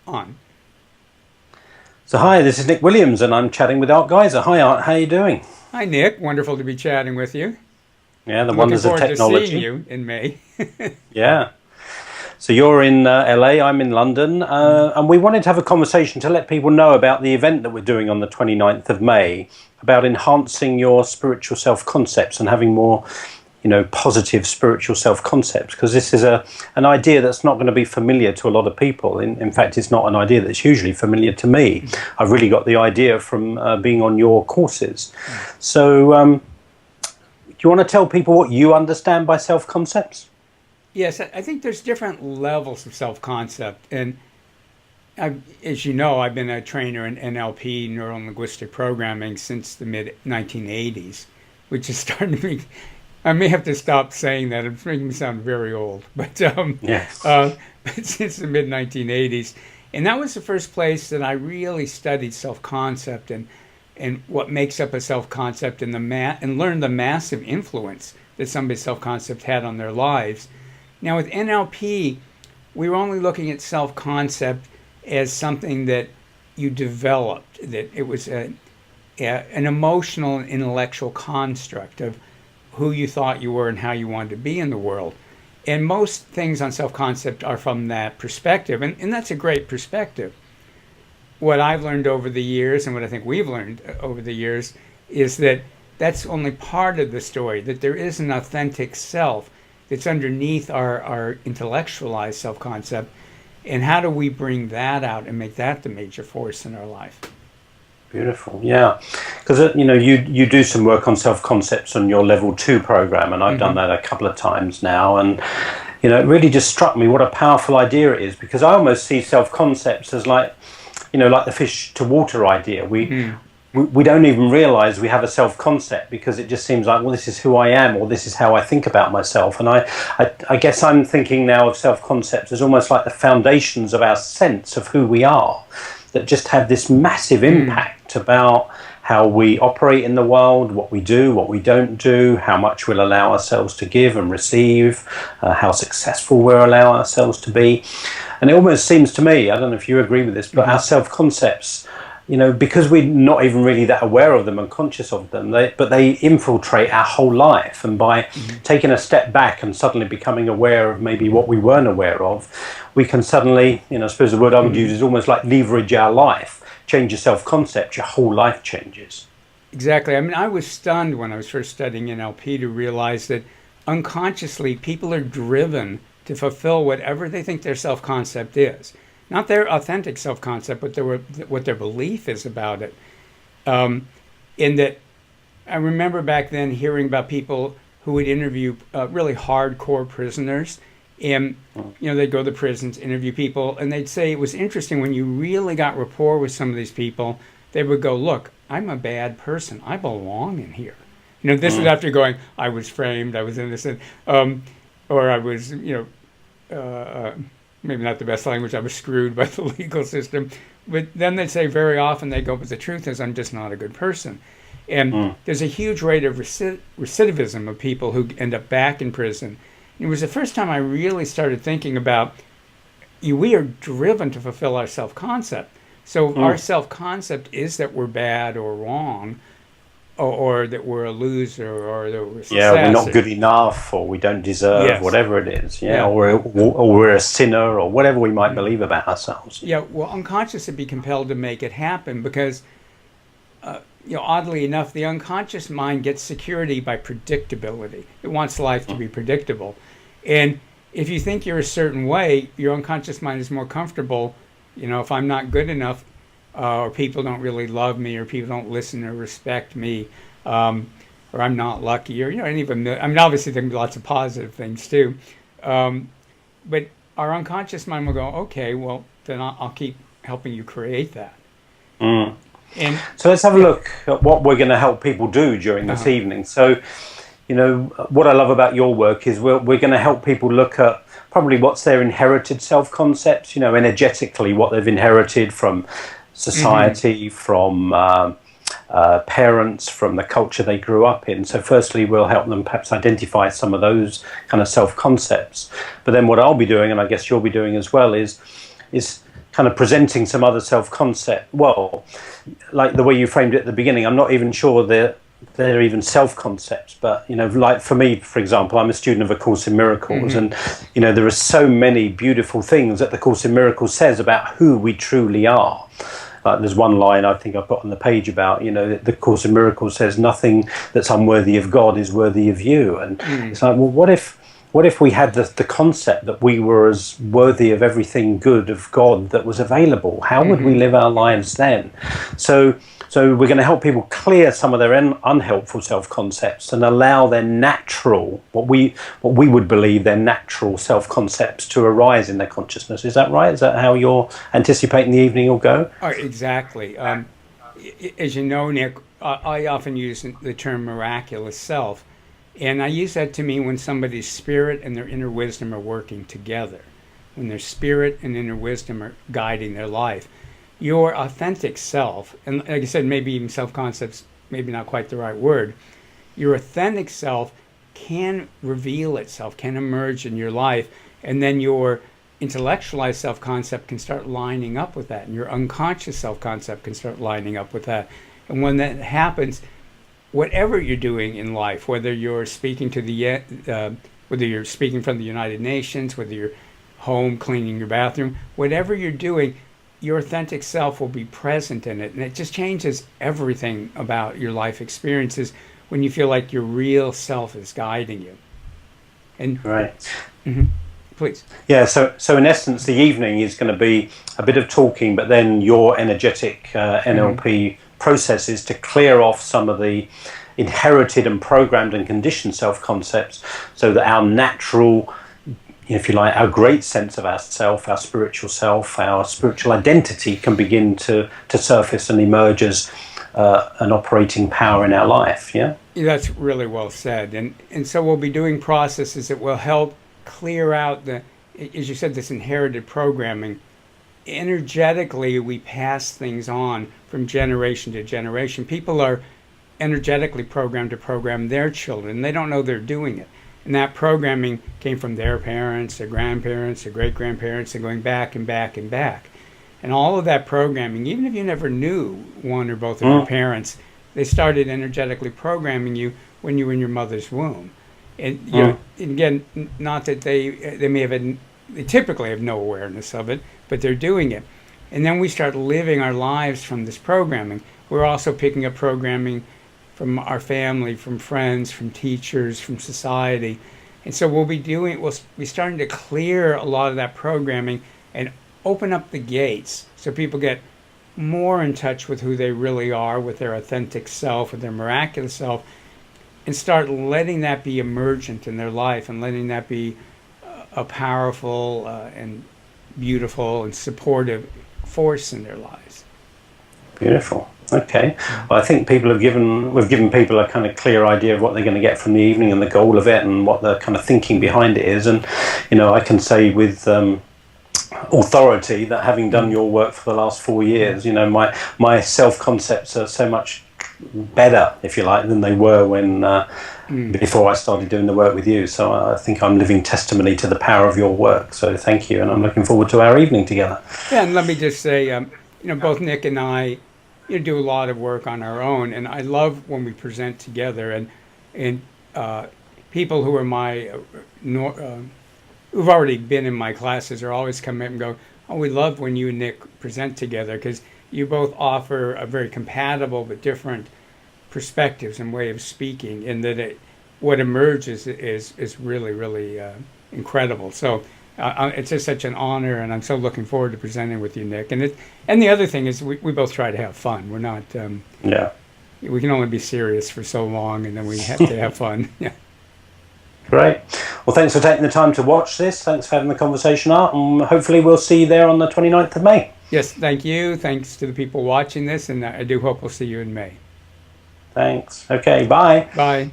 on. So hi, this is Nick Williams and I'm chatting with Art Giser. Hi Art, how are you doing? Hi, Nick. Wonderful to be chatting with you. Yeah, the I'm looking wonders of forward to seeing technology. you in May. Yeah. So you're in LA, I'm in London, and we wanted to have a conversation to let people know about the event that we're doing on the 29th of May, about enhancing your spiritual self-concepts and having more, positive spiritual self-concepts, because this is an idea that's not going to be familiar to a lot of people. In fact, it's not an idea that's hugely familiar to me. I've really got the idea from being on your courses. So do you want to tell people what you understand by self-concepts? Yes, I think there's different levels of self-concept. And as you know, I've been a trainer in NLP, neuro-linguistic programming, since the mid-1980s, which is starting to be... I may have to stop saying that. It's making me sound very old. Yes. But since the mid-1980s. And that was the first place that I really studied self-concept and what makes up a self-concept and and learned the massive influence that somebody's self-concept had on their lives. Now with NLP, we were only looking at self-concept as something that you developed, that it was an emotional and intellectual construct of who you thought you were and how you wanted to be in the world. And most things on self-concept are from that perspective, and that's a great perspective. What I've learned over the years, and what I think we've learned over the years, is that that's only part of the story, that there is an authentic self that's underneath our intellectualized self-concept, and how do we bring that out and make that the major force in our life? Beautiful, yeah. Because you do some work on self-concepts on your level 2 program, and I've done that a couple of times now, and it really just struck me what a powerful idea it is, because I almost see self-concepts as like the fish to water idea. We don't even realize we have a self-concept, because it just seems like, well, this is who I am, or this is how I think about myself. And I guess I'm thinking now of self-concepts as almost like the foundations of our sense of who we are, that just have this massive impact about how we operate in the world, what we do, what we don't do, how much we'll allow ourselves to give and receive, how successful we'll allow ourselves to be. And it almost seems to me, I don't know if you agree with this, but our self-concepts, because we're not even really that aware of them and conscious of them, they infiltrate our whole life. And by taking a step back and suddenly becoming aware of maybe what we weren't aware of, we can suddenly, I suppose the word I would use is almost like leverage our life. Change your self-concept, your whole life changes. Exactly. I mean, I was stunned when I was first studying NLP to realize that unconsciously people are driven to fulfill whatever they think their self-concept is. Not their authentic self-concept, but what their belief is about it. In that, I remember back then hearing about people who would interview really hardcore prisoners, and they'd go to the prisons, interview people, and they'd say it was interesting when you really got rapport with some of these people. They would go, "Look, I'm a bad person. I belong in here." This is after going, "I was framed, I was innocent," or I was, maybe not the best language, I was screwed by the legal system. But then they'd say very often they go, "But the truth is I'm just not a good person." And there's a huge rate of recidivism of people who end up back in prison. It was the first time I really started thinking about, we are driven to fulfill our self-concept. So our self-concept is that we're bad or wrong, or that we're a loser, or that we're success. Yeah, we're not good enough, or we don't deserve, whatever it is. Or we're a sinner, or whatever we might believe about ourselves. Yeah, well, unconscious would be compelled to make it happen, because, oddly enough, the unconscious mind gets security by predictability. It wants life to be predictable. And if you think you're a certain way, your unconscious mind is more comfortable. If I'm not good enough, or people don't really love me, or people don't listen or respect me, or I'm not lucky, or obviously there can be lots of positive things too, but our unconscious mind will go, okay, well then I'll keep helping you create that. And so let's have a look at what we're going to help people do during this evening. So what I love about your work is we're going to help people look at probably what's their inherited self-concepts, energetically what they've inherited from society, from parents, from the culture they grew up in. So firstly, we'll help them perhaps identify some of those kind of self-concepts. But then what I'll be doing, and I guess you'll be doing as well, is kind of presenting some other self-concept. Well, like the way you framed it at the beginning, I'm not even sure they're even self-concepts, but like for me, for example, I'm a student of A Course in Miracles, and there are so many beautiful things that the Course in Miracles says about who we truly are. Like there's one line I think I've got on the page about the Course in Miracles says nothing that's unworthy of God is worthy of you, and it's like, well, what if we had the concept that we were as worthy of everything good of God that was available? How would we live our lives then? So we're going to help people clear some of their unhelpful self-concepts and allow their natural, what we would believe their natural self-concepts to arise in their consciousness. Is that right? Is that how you're anticipating the evening will go? Oh, exactly. As you know, Nick, I often use the term miraculous self. And I use that to mean when somebody's spirit and their inner wisdom are working together, when their spirit and inner wisdom are guiding their life. Your authentic self, and like I said, maybe even self-concept's maybe not quite the right word, your authentic self can reveal itself, can emerge in your life, and then your intellectualized self-concept can start lining up with that, and your unconscious self-concept can start lining up with that. And when that happens, whatever you're doing in life, whether you're speaking to whether you're speaking from the United Nations, whether you're home cleaning your bathroom, whatever you're doing, your authentic self will be present in it, and it just changes everything about your life experiences when you feel like your real self is guiding you. And right. Please. Yeah, so in essence, the evening is going to be a bit of talking, but then your energetic NLP processes to clear off some of the inherited and programmed and conditioned self-concepts, so that our natural, if you like, our great sense of ourself, our spiritual self, our spiritual identity can begin to surface and emerge as an operating power in our life. Yeah, that's really well said. And so we'll be doing processes that will help clear out as you said, this inherited programming. Energetically, we pass things on from generation to generation. People are energetically programmed to program their children. They don't know they're doing it. And that programming came from their parents, their grandparents, their great-grandparents, and going back and back and back. And all of that programming, even if you never knew one or both of your parents, they started energetically programming you when you were in your mother's womb. And again, not that they typically have no awareness of it, but they're doing it. And then we start living our lives from this programming. We're also picking up programming from our family, from friends, from teachers, from society. And so we'll be starting to clear a lot of that programming and open up the gates so people get more in touch with who they really are, with their authentic self, with their miraculous self, and start letting that be emergent in their life and letting that be a powerful and beautiful and supportive force in their lives. Beautiful. Okay. Well, I think we've given people a kind of clear idea of what they're going to get from the evening and the goal of it and what the kind of thinking behind it is. And, I can say with authority that having done your work for the last 4 years, my self-concepts are so much better, if you like, than they were when before I started doing the work with you. So I think I'm living testimony to the power of your work. So thank you, and I'm looking forward to our evening together. Yeah, and let me just say, both Nick and I do a lot of work on our own, and I love when we present together, and people who are who've already been in my classes are always come in and go, oh, we love when you and Nick present together, because you both offer a very compatible but different perspectives and way of speaking, in that what emerges is really, really incredible. So it's just such an honor, and I'm so looking forward to presenting with you, Nick. And the other thing is we both try to have fun. We're not we can only be serious for so long, and then we have to have fun. Yeah. Great. Well, thanks for taking the time to watch this. Thanks for having the conversation, Art, and hopefully we'll see you there on the 29th of May. Yes, thank you. Thanks to the people watching this, and I do hope we'll see you in May. Thanks. Okay, bye. Bye.